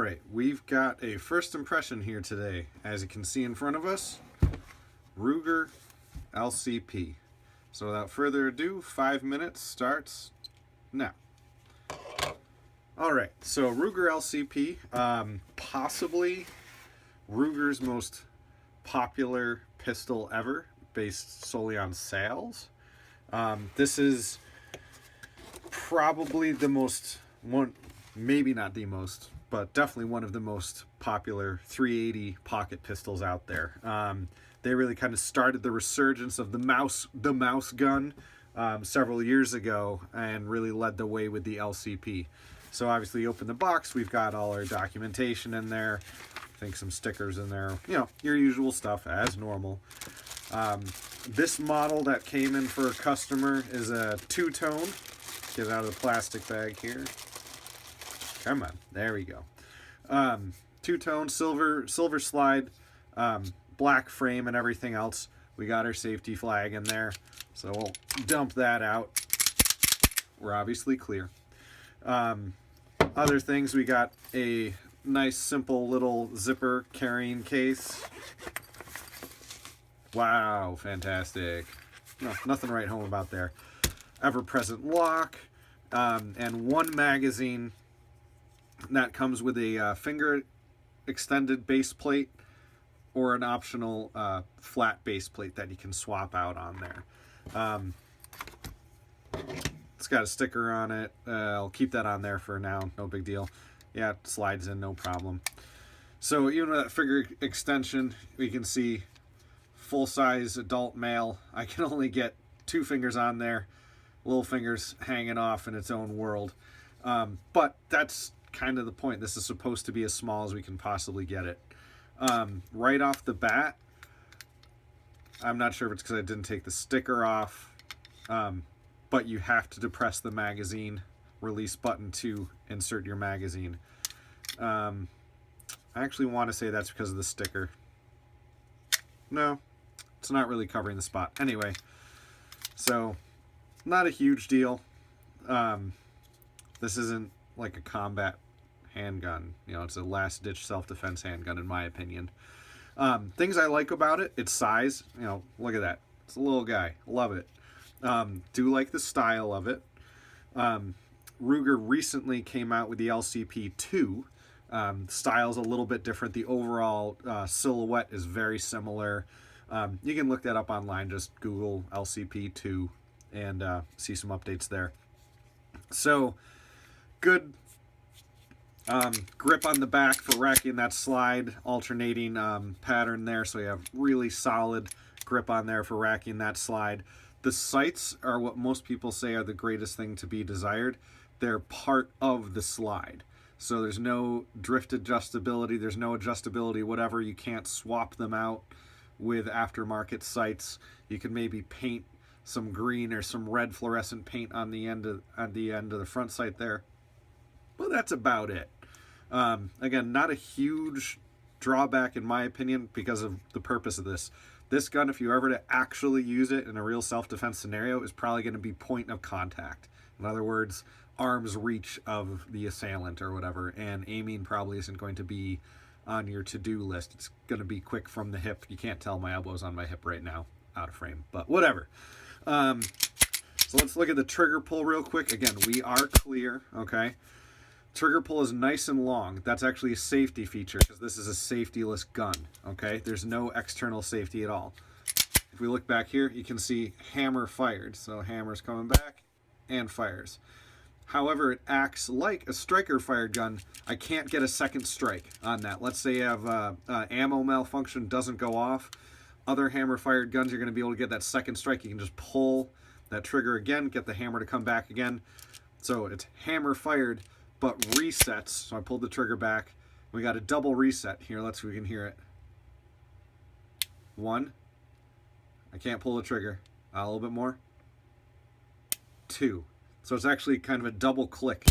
Alright, we've got a first impression here today. As you can see in front of us, Ruger LCP. So without further ado, 5 minutes starts now. Alright, so Ruger LCP, possibly Ruger's most popular pistol ever, based solely on sales. This is probably the most, maybe not the most, but definitely one of the most popular 380 pocket pistols out there. They really kind of started the resurgence of the mouse gun several years ago and really led the way with the LCP. So obviously you open the box, we've got all our documentation in there, I think some stickers in there, you know, your usual stuff as normal. This model that came in for a customer is a two-tone. Get it out of the plastic bag here. Come on, there we go. Two-tone, silver slide, black frame and everything else. We got our safety flag in there, so we'll dump that out. We're obviously clear. Other things, we got a nice simple little zipper carrying case. Wow, fantastic. No, nothing to write home about there. Ever-present lock, and one magazine that comes with a finger extended base plate or an optional flat base plate that you can swap out on there. It's got a sticker on it. I'll keep that on there for now, no big deal. Yeah, it slides in, no problem. So even with that finger extension, we can see full-size adult male. I can only get 2 fingers on there, little fingers hanging off in its own world. But that's kind of the point. This is supposed to be as small as we can possibly get it. Right off the bat, I'm not sure if it's because I didn't take the sticker off, but you have to depress the magazine release button to insert your magazine. I actually want to say that's because of the sticker. No, it's not really covering the spot. Anyway, so not a huge deal. This isn't like a combat handgun. You know, it's a last-ditch self-defense handgun, in my opinion. Things I like about it, its size. You know, look at that. It's a little guy. Love it. Do like the style of it. Ruger recently came out with the LCP2. Style's a little bit different. The overall silhouette is very similar. You can look that up online. Just Google LCP2 and see some updates there. So, good grip on the back for racking that slide, alternating pattern there. So you have really solid grip on there for racking that slide. The sights are what most people say are the greatest thing to be desired. They're part of the slide. So there's no drift adjustability, there's no adjustability, whatever. You can't swap them out with aftermarket sights. You can maybe paint some green or some red fluorescent paint on the end of the front sight there. But that's about it. Again, not a huge drawback in my opinion because of the purpose of this. This gun, if you're ever to actually use it in a real self-defense scenario, is probably going to be point of contact. In other words, arm's reach of the assailant or whatever, and aiming probably isn't going to be on your to-do list. It's going to be quick from the hip. You can't tell my elbow's on my hip right now, out of frame, but whatever. So let's look at the trigger pull real quick. Again, we are clear, okay? Trigger pull is nice and long. That's actually a safety feature because this is a safetyless gun, okay? There's no external safety at all. If we look back here, you can see hammer fired. So hammer's coming back and fires. However, it acts like a striker fired gun. I can't get a second strike on that. Let's say you have ammo malfunction, doesn't go off. Other hammer fired guns, you're going to be able to get that second strike. You can just pull that trigger again, get the hammer to come back again. So it's hammer fired, but resets. So I pulled the trigger back. We got a double reset here. Let's see if we can hear it. 1. I can't pull the trigger. A little bit more. 2. So it's actually kind of a double click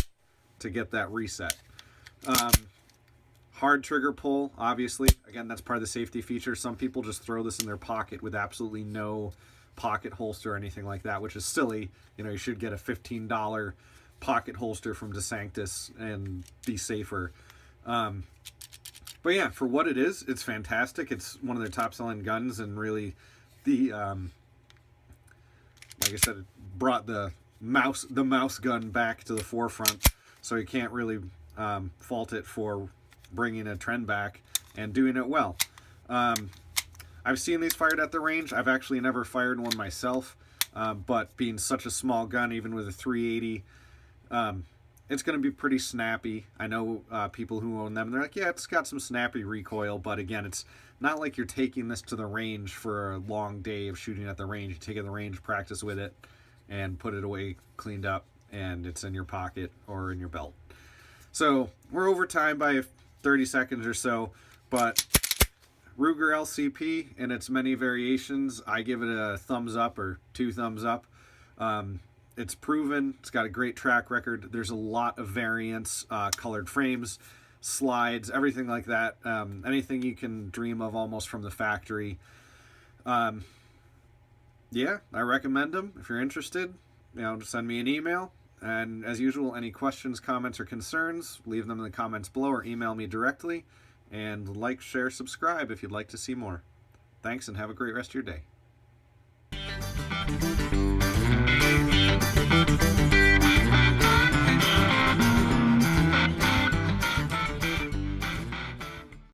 to get that reset. Hard trigger pull, obviously. Again, that's part of the safety feature. Some people just throw this in their pocket with absolutely no pocket holster or anything like that, which is silly. You know, you should get a $15 pocket holster from DeSanctis and be safer. But yeah, for what it is, it's fantastic. It's one of their top selling guns, and really the like I said, it brought the mouse gun back to the forefront. So you can't really fault it for bringing a trend back and doing it well. I've seen these fired at the range. I've actually never fired one myself, but being such a small gun, even with a 380, it's going to be pretty snappy. I know people who own them, they're like, yeah, it's got some snappy recoil, but again, it's not like you're taking this to the range for a long day of shooting at the range. You take it to the range, practice with it, and put it away cleaned up, and it's in your pocket or in your belt. So we're over time by 30 seconds or so, but Ruger LCP in its many variations, I give it a thumbs up or 2 thumbs up. It's proven. It's got a great track record. There's a lot of variants, colored frames, slides, everything like that. Anything you can dream of almost from the factory. Yeah, I recommend them. If you're interested, just send me an email. And as usual, any questions, comments, or concerns, leave them in the comments below or email me directly. And like, share, subscribe if you'd like to see more. Thanks, and have a great rest of your day.